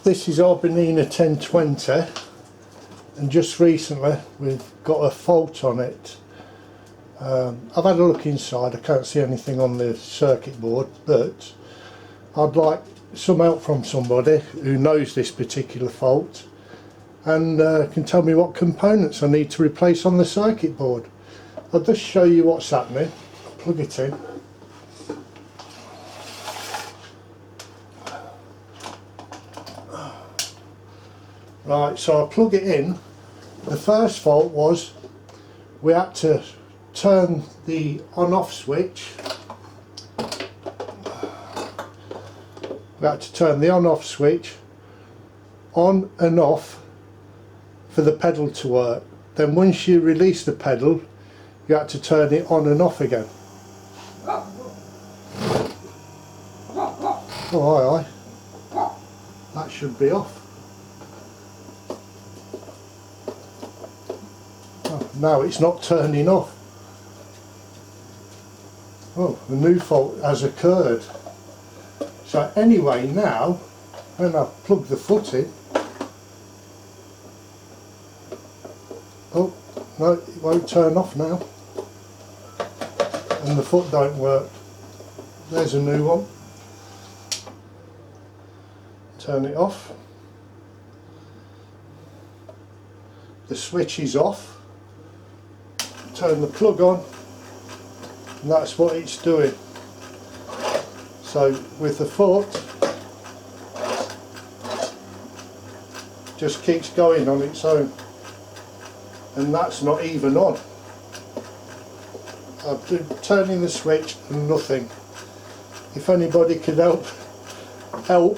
This is our Bernina1020, and just recently we've got a fault on it. I've had a look inside, I can't see anything on the circuit board, but I'd like some help from somebody who knows this particular fault and can tell me what components I need to replace on the circuit board. I'll just show you what's happening. I'll plug it in. Right, so I plug it in. The first fault was we had to turn the on-off switch. We had to turn the on-off switch on and off for the pedal to work. Then once you release the pedal, you had to turn it on and off again. Oh, aye, aye. That should be off. Oh, now it's not turning off. Oh, a new fault has occurred. So anyway, now when I plug the foot in, oh no, it won't turn off now, and the foot don't work. There's a new one. Turn it off. The switch is off. Turn the plug on, and that's what it's doing. So with the foot, just keeps going on its own, and that's not even on. I've been turning the switch and nothing. If anybody could help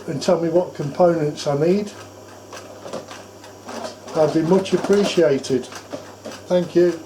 and tell me what components I need, that'd be much appreciated. Thank you.